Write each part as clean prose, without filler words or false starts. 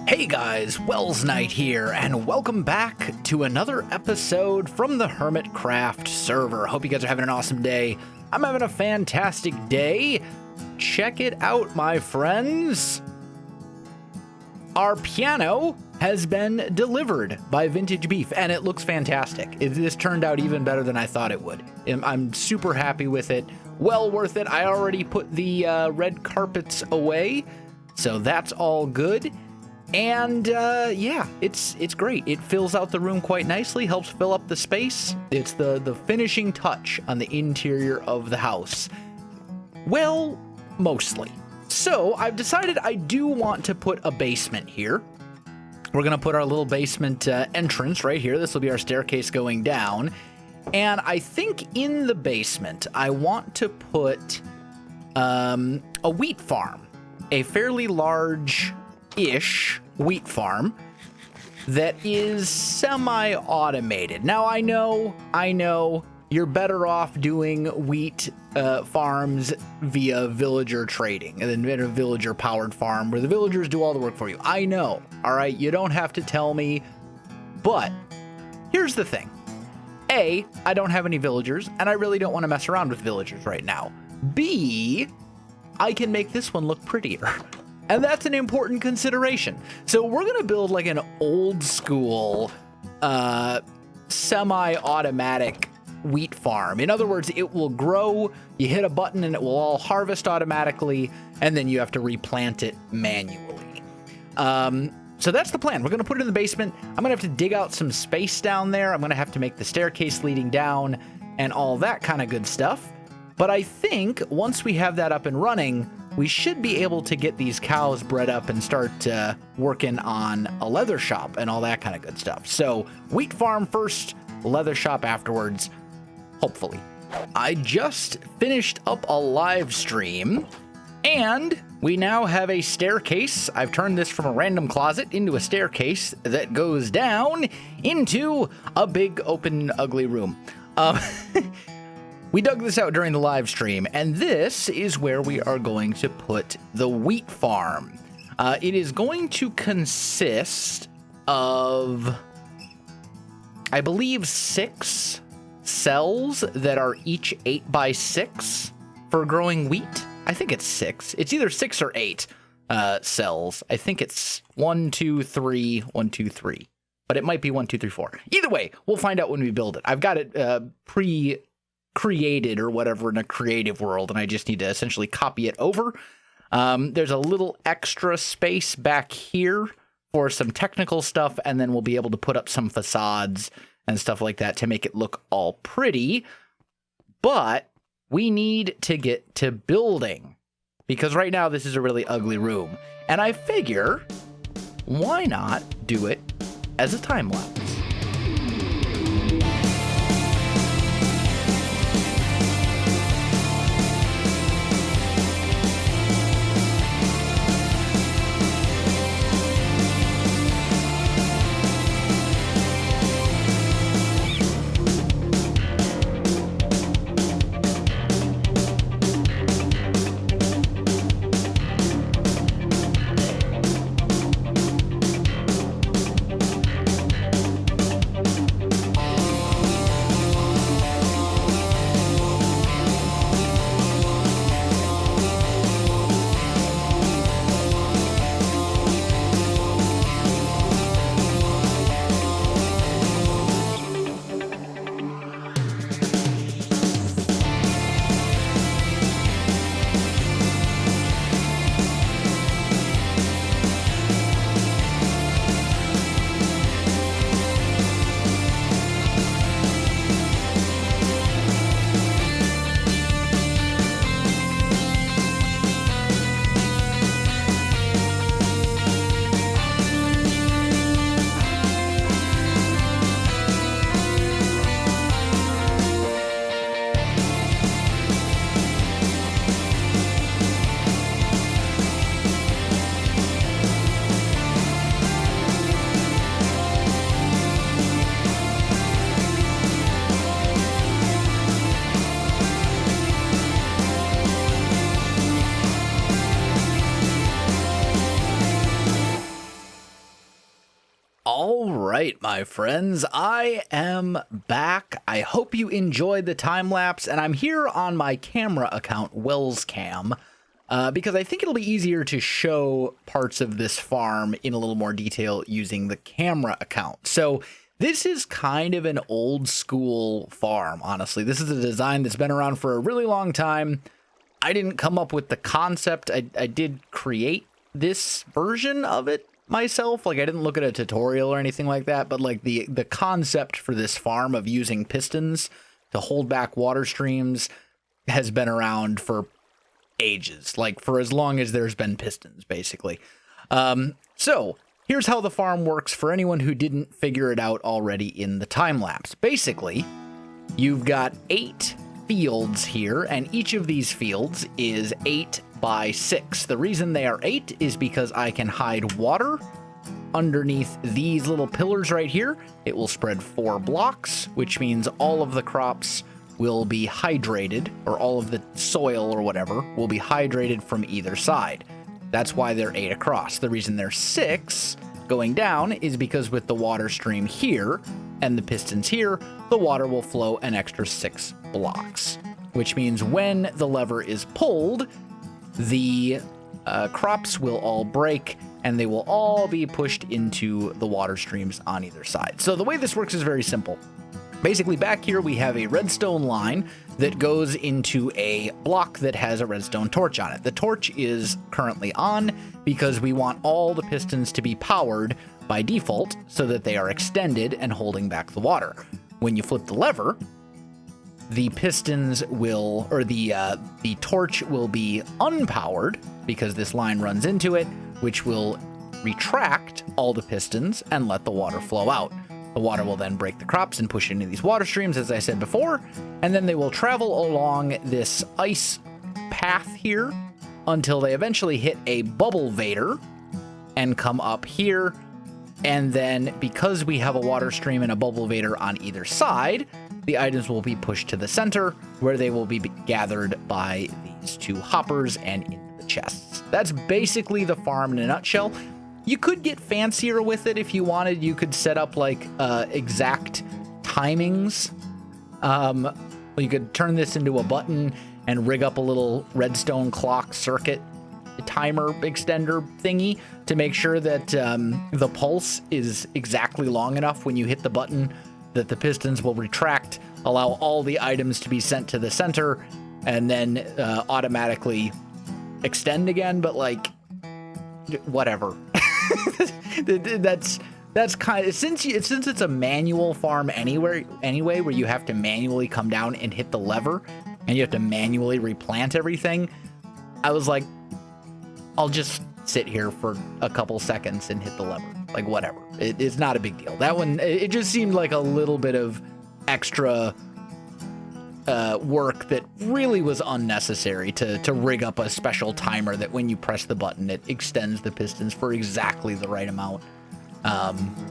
Hey guys, Welsknight here, and welcome back to another episode from the Hermitcraft server. Hope you guys are having an awesome day. I'm having a fantastic day. Check it out, my friends. Our piano has been delivered by Vintage Beef, and it looks fantastic. This turned out even better than I thought it would. I'm super happy with it. Well worth it. I already put the red carpets away, so that's all good. And yeah, it's great. It fills out the room quite nicely, helps fill up the space. It's the finishing touch on the interior of the house. Well, mostly. So I've decided I do want to put a basement here. We're going to put our little basement entrance right here. This will be our staircase going down. And I think in the basement, I want to put a wheat farm, a fairly large-ish wheat farm that is semi-automated. Now, I know you're better off doing wheat farms via villager trading and then a villager-powered farm where the villagers do all the work for you. I know, all right? You don't have to tell me, but here's the thing. A, I don't have any villagers, and I really don't want to mess around with villagers right now. B, I can make this one look prettier. And that's an important consideration. So we're going to build like an old school semi-automatic wheat farm. In other words, it will grow, you hit a button and it will all harvest automatically, and then you have to replant it manually. So that's the plan. We're going to put it in the basement. I'm going to have to dig out some space down there. I'm going to have to make the staircase leading down and all that kind of good stuff. But I think once we have that up and running, we should be able to get these cows bred up and start working on a leather shop and all that kind of good stuff. So wheat farm first, leather shop afterwards, hopefully. I just finished up a live stream and we now have a staircase. I've turned this from a random closet into a staircase that goes down into a big open ugly room. We dug this out during the live stream, and this is where we are going to put the wheat farm. It is going to consist of, I believe, 6 cells that are each 8 by 6 for growing wheat. I think it's 6. It's either 6 or 8 cells. I think it's 1, 2, 3, 1, 2, 3. But it might be 1, 2, 3, 4. Either way, we'll find out when we build it. I've got it pre-created or whatever in a creative world, and I just need to essentially copy it over. There's a little extra space back here for some technical stuff, and then we'll be able to put up some facades and stuff like that to make it look all pretty. But we need to get to building, because right now this is a really ugly room. And I figure, why not do it as a time lapse? right, my friends, I am back. I hope you enjoyed the time lapse, and I'm here on my camera account, Wellscam, because I think it'll be easier to show parts of this farm in a little more detail using the camera account. So this is kind of an old school farm, honestly. This is a design that's been around for a really long time. I didn't come up with the concept. I did create this version of it myself. Like, I didn't look at a tutorial or anything like that, but like the concept for this farm of using pistons to hold back water streams has been around for ages, like for as long as there's been pistons, basically. So here's how the farm works for anyone who didn't figure it out already in the time lapse. Basically, you've got 8 fields here, and each of these fields is 8 by 6. The reason they are 8 is because I can hide water underneath these little pillars right here. It will spread 4 blocks, which means all of the crops will be hydrated, or all of the soil or whatever will be hydrated from either side. That's why they're 8 across. The reason they're 6 going down is because with the water stream here and the pistons here, the water will flow an extra 6 blocks, which means when the lever is pulled, the crops will all break and they will all be pushed into the water streams on either side. So the way this works is very simple. Basically, back here we have a redstone line that goes into a block that has a redstone torch on it. The torch is currently on because we want all the pistons to be powered by default so that they are extended and holding back the water. When you flip the lever, the pistons will, or the torch will be unpowered because this line runs into it, which will retract all the pistons and let the water flow out. The water will then break the crops and push into these water streams, as I said before, and then they will travel along this ice path here until they eventually hit a bubble vader and come up here. And then because we have a water stream and a bubble vader on either side, the items will be pushed to the center where they will be gathered by these 2 hoppers and into the chests. That's basically the farm in a nutshell. You could get fancier with it if you wanted. You could set up like exact timings. You could turn this into a button and rig up a little redstone clock circuit timer extender thingy to make sure that the pulse is exactly long enough when you hit the button that the pistons will retract, allow all the items to be sent to the center, and then automatically extend again. But like, whatever. That's kind of, since it's a manual farm anyway, where you have to manually come down and hit the lever and you have to manually replant everything. I was like, I'll just sit here for a couple seconds and hit the lever. Like, whatever. It's not a big deal. That one, it just seemed like a little bit of extra work that really was unnecessary to rig up a special timer that when you press the button, it extends the pistons for exactly the right amount.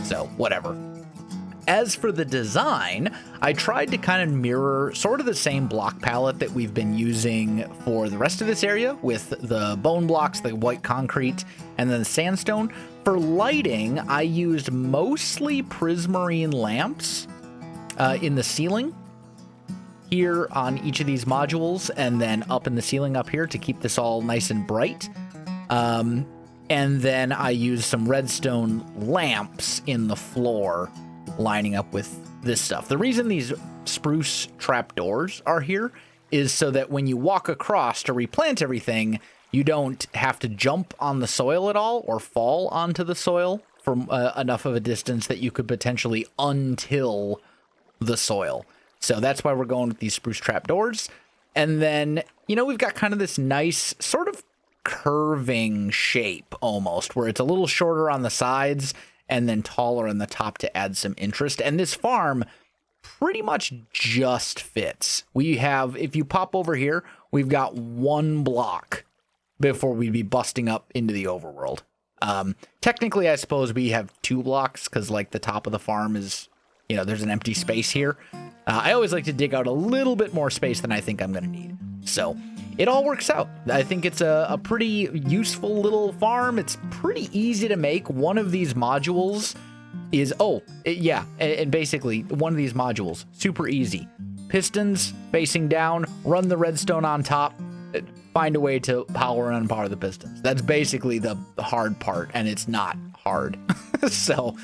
So, whatever. As for the design, I tried to kind of mirror sort of the same block palette that we've been using for the rest of this area with the bone blocks, the white concrete, and then the sandstone. For lighting, I used mostly prismarine lamps in the ceiling here on each of these modules, and then up in the ceiling up here to keep this all nice and bright. And then I used some redstone lamps in the floor lining up with this stuff. The reason these spruce trapdoors are here is so that when you walk across to replant everything, you don't have to jump on the soil at all or fall onto the soil from enough of a distance that you could potentially untill the soil. So that's why we're going with these spruce trapdoors. And then, we've got kind of this nice sort of curving shape almost, where it's a little shorter on the sides and then taller on the top to add some interest. And this farm pretty much just fits. We have, if you pop over here, we've got 1 block before we'd be busting up into the overworld. Technically, I suppose we have 2 blocks because like the top of the farm is, there's an empty space here. I always like to dig out a little bit more space than I think I'm going to need. So it all works out. I think it's a pretty useful little farm. It's pretty easy to make. One of these modules is, yeah, and basically one of these modules, super easy. Pistons facing down, run the redstone on top, find a way to power and unpower the pistons. That's basically the hard part, and it's not hard. So,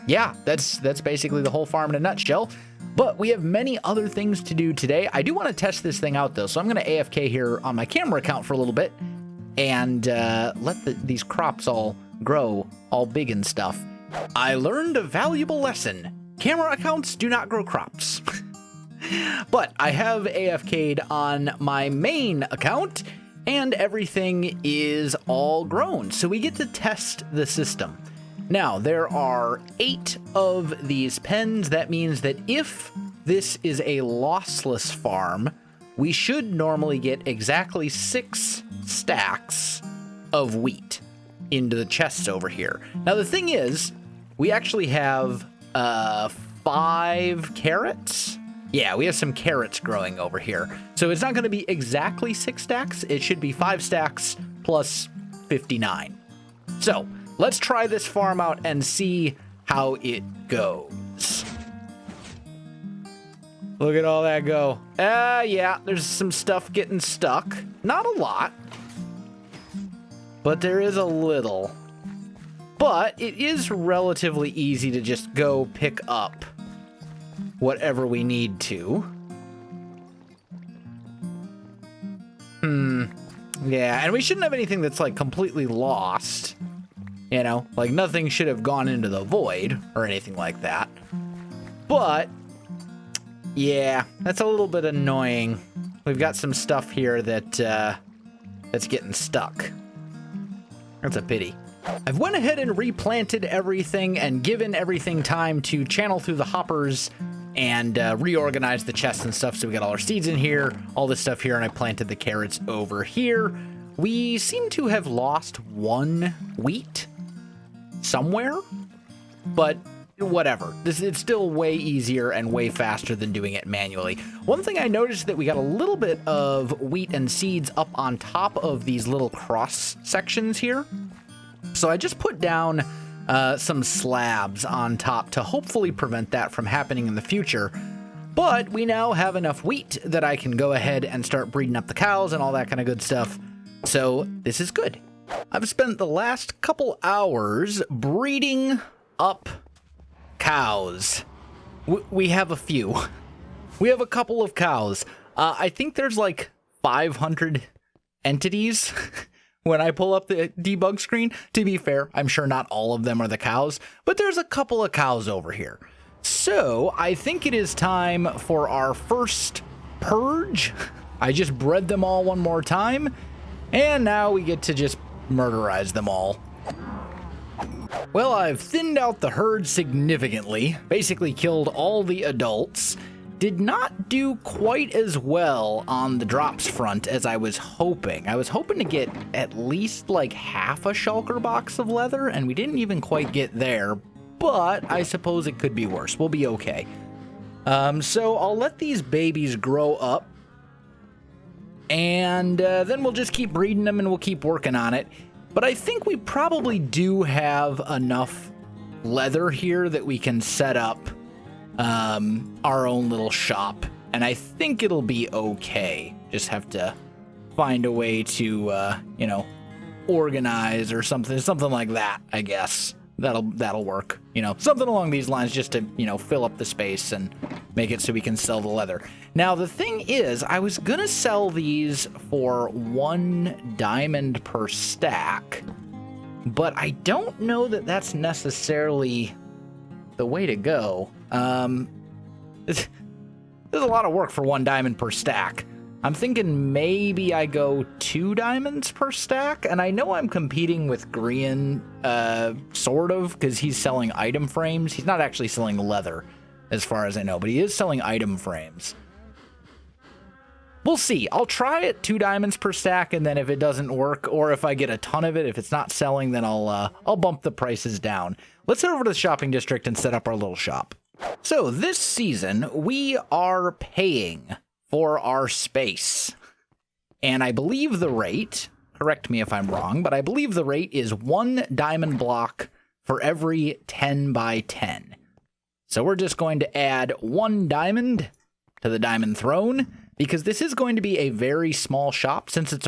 yeah, that's basically the whole farm in a nutshell. But we have many other things to do today. I do want to test this thing out, though, so I'm going to AFK here on my camera account for a little bit and let these crops all grow all big and stuff. I learned a valuable lesson. Camera accounts do not grow crops. But I have AFK'd on my main account, and everything is all grown. So we get to test the system. Now, there are 8 of these pens. That means that if this is a lossless farm, we should normally get exactly 6 stacks of wheat into the chests over here. Now, the thing is, we actually have 5 carrots. Yeah, we have some carrots growing over here. So it's not going to be exactly 6 stacks. It should be 5 stacks plus 59. So let's try this farm out and see how it goes. Look at all that go. Yeah, there's some stuff getting stuck. Not a lot, but there is a little. But it is relatively easy to just go pick up whatever we need to. Yeah, and we shouldn't have anything that's like completely lost. You know, like nothing should have gone into the void or anything like that. But yeah, that's a little bit annoying. We've got some stuff here that that's getting stuck. That's a pity. I've went ahead and replanted everything and given everything time to channel through the hoppers and reorganize the chests and stuff. So we got all our seeds in here, all this stuff here, and I planted the carrots over here. We seem to have lost 1 wheat somewhere, but whatever. It's still way easier and way faster than doing it manually. One thing I noticed that we got a little bit of wheat and seeds up on top of these little cross sections here. So I just put down some slabs on top to hopefully prevent that from happening in the future. But we now have enough wheat that I can go ahead and start breeding up the cows and all that kind of good stuff. So this is good. I've spent the last couple hours breeding up cows. We have a few. We have a couple of cows. I think there's like 500 entities when I pull up the debug screen. To be fair, I'm sure not all of them are the cows, but there's a couple of cows over here. So I think it is time for our first purge. I just bred them all one more time, and now we get to just murderize them all. Well, I've thinned out the herd significantly, basically killed all the adults. Did not do quite as well on the drops front as I was hoping. I was hoping to get at least like half a shulker box of leather, and we didn't even quite get there, but I suppose it could be worse. We'll be okay. So I'll let these babies grow up, and then we'll just keep breeding them and we'll keep working on it. But I think we probably do have enough leather here that we can set up our own little shop, and I think it'll be okay. Just have to find a way to, you know, organize or something like that, I guess. That'll work, you know, something along these lines, just to, you know, fill up the space and make it so we can sell the leather. Now, the thing is, I was gonna sell these for 1 diamond per stack, but I don't know that that's necessarily the way to go. There's a lot of work for 1 diamond per stack. I'm thinking maybe I go 2 diamonds per stack, and I know I'm competing with Grian, sort of, because he's selling item frames. He's not actually selling leather, as far as I know, but he is selling item frames. We'll see. I'll try it 2 diamonds per stack, and then if it doesn't work, or if I get a ton of it, if it's not selling, then I'll bump the prices down. Let's head over to the shopping district and set up our little shop. So this season, we are paying for our space. And I believe the rate, correct me if I'm wrong, but I believe the rate is 1 diamond block for every 10 by 10. So we're just going to add 1 diamond to the diamond throne, because this is going to be a very small shop since it's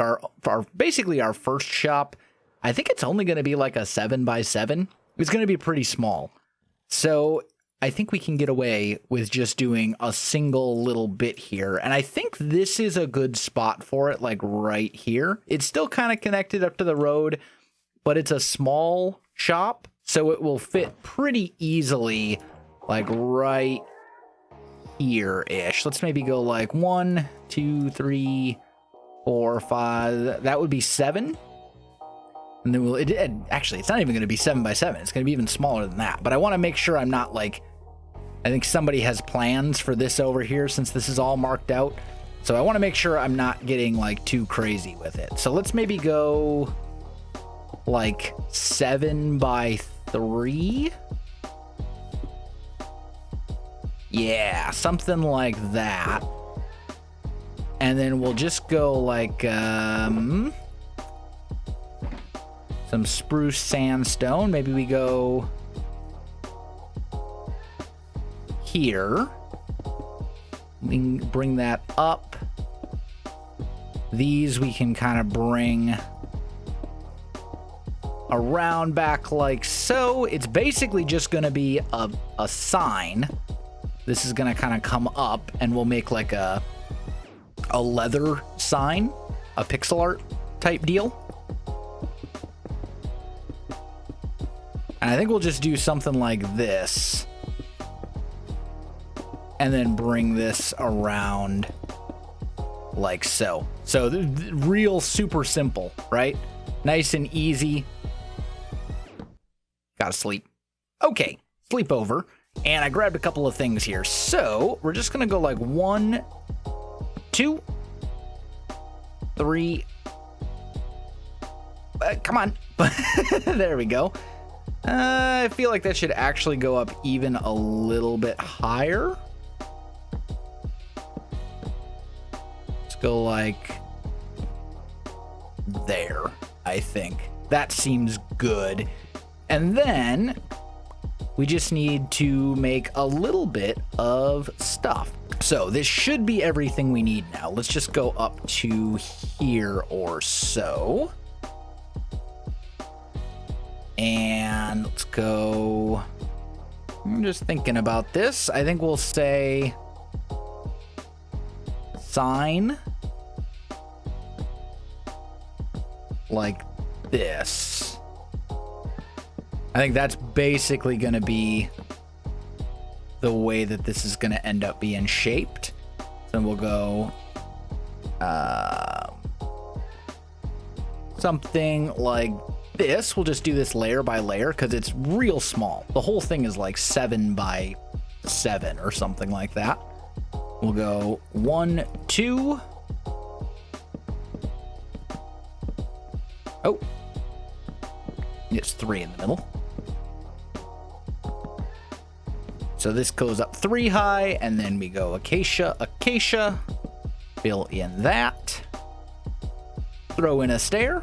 basically our first shop. I think it's only going to be like a 7 by 7. It's going to be pretty small. So I think we can get away with just doing a single little bit here. And I think this is a good spot for it, like right here. It's still kind of connected up to the road, but it's a small shop, so it will fit pretty easily, like right here-ish. Let's maybe go like 1, 2, 3, 4, 5. That would be 7. And then actually, it's not even going to be 7 by 7. It's going to be even smaller than that. But I want to make sure I'm not like, I think somebody has plans for this over here since this is all marked out. So I want to make sure I'm not getting like too crazy with it. So let's maybe go like 7 by 3. Yeah, something like that. And then we'll just go like some spruce sandstone. Maybe we go here. We can bring that up. These we can kind of bring around back like so. It's basically just going to be a sign. This is going to kind of come up, and we'll make like a leather sign, a pixel art type deal. And I think we'll just do something like this. And then bring this around like so. So real super simple, right? Nice and easy. Gotta sleep. Okay, sleep over. And I grabbed a couple of things here. So we're just gonna go like 1, 2, 3. Come on. There we go. I feel like that should actually go up even a little bit higher. Let's go like there, I think. That seems good. And then we just need to make a little bit of stuff. So this should be everything we need now. Let's just go up to here or so. And let's go. I'm just thinking about this. I think we'll say sign like this. I think that's basically going to be the way that this is going to end up being shaped. So we'll go something like this. We'll just do this layer by layer because it's real small. The whole thing is like 7 by 7 or something like that. We'll go 1, 2. Oh, it's 3 in the middle. So this goes up 3 high, and then we go acacia, acacia, fill in that, throw in a stair,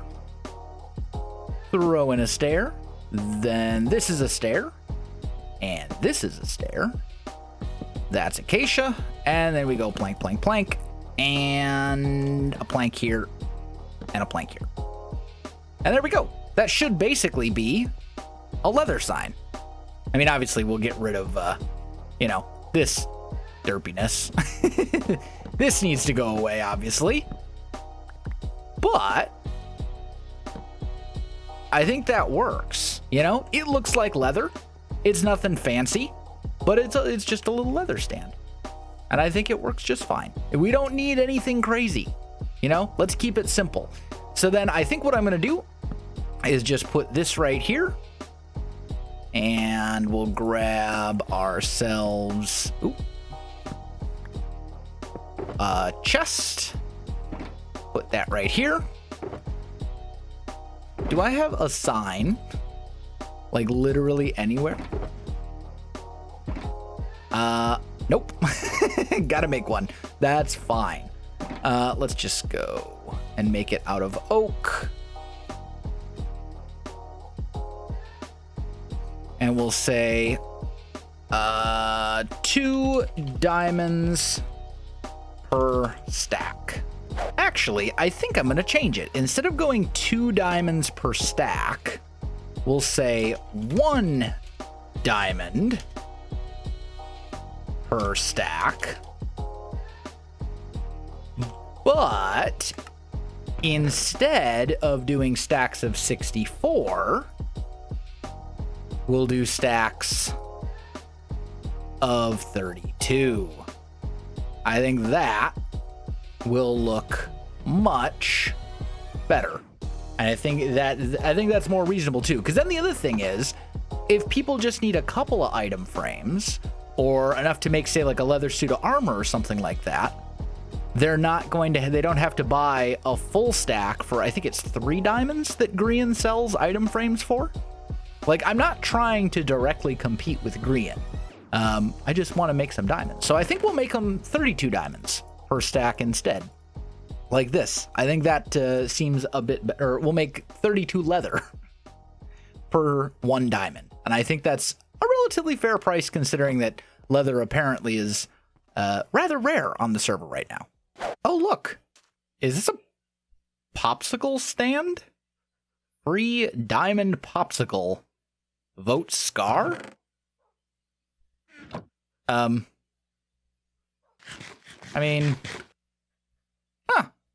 throw in a stair, then this is a stair, and this is a stair, that's acacia, and then we go plank, plank, plank, and a plank here, and a plank here. And there we go. That should basically be a leather sign. I mean, obviously, we'll get rid of, this derpiness. This needs to go away, obviously. But I think that works. It looks like leather. It's nothing fancy, but it's just a little leather stand. And I think it works just fine. We don't need anything crazy. Let's keep it simple. So then I think what I'm going to do is just put this right here. And we'll grab ourselves a chest. Put that right here. Do I have a sign? Like literally anywhere? Nope. Gotta make one. That's fine. Let's just go and make it out of oak. And we'll say 2 diamonds per stack. Actually, I think I'm going to change it. Instead of going 2 diamonds per stack, we'll say 1 diamond per stack. But instead of doing stacks of 64, we'll do stacks of 32. I think that will look much better. And I think that's more reasonable too. Because then the other thing is, if people just need a couple of item frames or enough to make, say, like a leather suit of armor or something like that, they don't have to buy a full stack for, I think it's 3 diamonds that Grian sells item frames for. Like, I'm not trying to directly compete with Grian. I just want to make some diamonds. So I think we'll make them 32 diamonds per stack instead. Like this. I think that seems a bit better. We'll make 32 leather per 1 diamond. And I think that's a relatively fair price considering that leather apparently is rather rare on the server right now. Oh, look. Is this a popsicle stand? Free diamond popsicle. Vote Scar? I mean,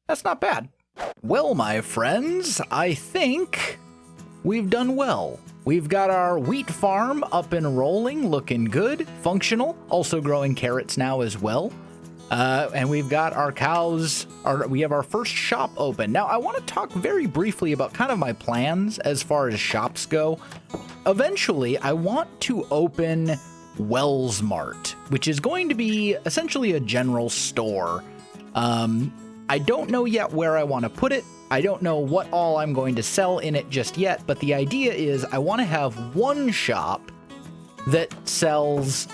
that's not bad. Well, my friends, I think we've done well. We've got our wheat farm up and rolling, looking good, functional, also growing carrots now as well. And we've got our cows, we have our first shop open. Now, I want to talk very briefly about kind of my plans as far as shops go. Eventually, I want to open Welsknight, which is going to be essentially a general store. I don't know yet where I want to put it. I don't know what all I'm going to sell in it just yet, but the idea is I want to have one shop that sells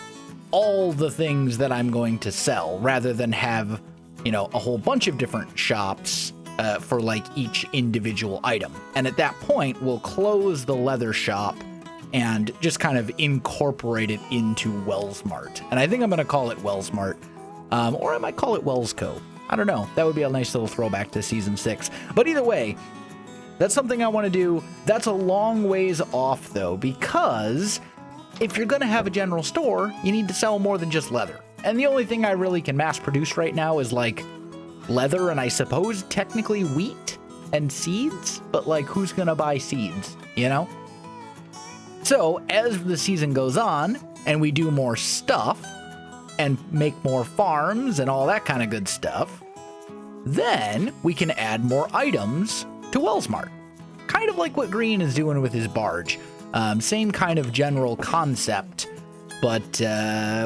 all the things that I'm going to sell rather than have, you know, a whole bunch of different shops for like each individual item. And at that point, we'll close the leather shop and just kind of incorporate it into Welsknight. And I think I'm going to call it Welsknight, or I might call it Welsco. I don't know. That would be a nice little throwback to Season 6. But either way, that's something I want to do. That's a long ways off, though, because if you're going to have a general store, you need to sell more than just leather. And the only thing I really can mass produce right now is, like, leather and I suppose technically wheat and seeds. But, like, who's going to buy seeds, you know? So, as the season goes on, and we do more stuff, and make more farms and all that kind of good stuff, then we can add more items to Welsknight. Kind of like what Green is doing with his barge. Same kind of general concept, but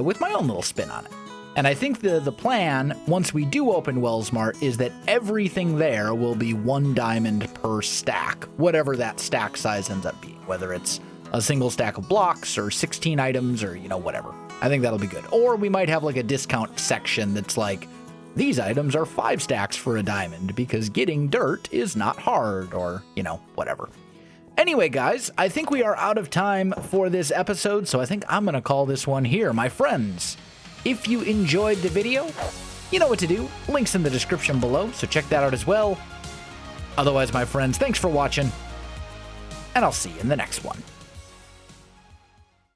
with my own little spin on it. And I think the plan, once we do open Welsknight, is that everything there will be 1 diamond per stack, whatever that stack size ends up being, whether it's a single stack of blocks or 16 items or, you know, whatever. I think that'll be good. Or we might have like a discount section that's like, these items are 5 stacks for a diamond because getting dirt is not hard, or, you know, whatever. Anyway, guys, I think we are out of time for this episode, so I think I'm going to call this one here. My friends, if you enjoyed the video, you know what to do. Links in the description below, so check that out as well. Otherwise, my friends, thanks for watching, and I'll see you in the next one.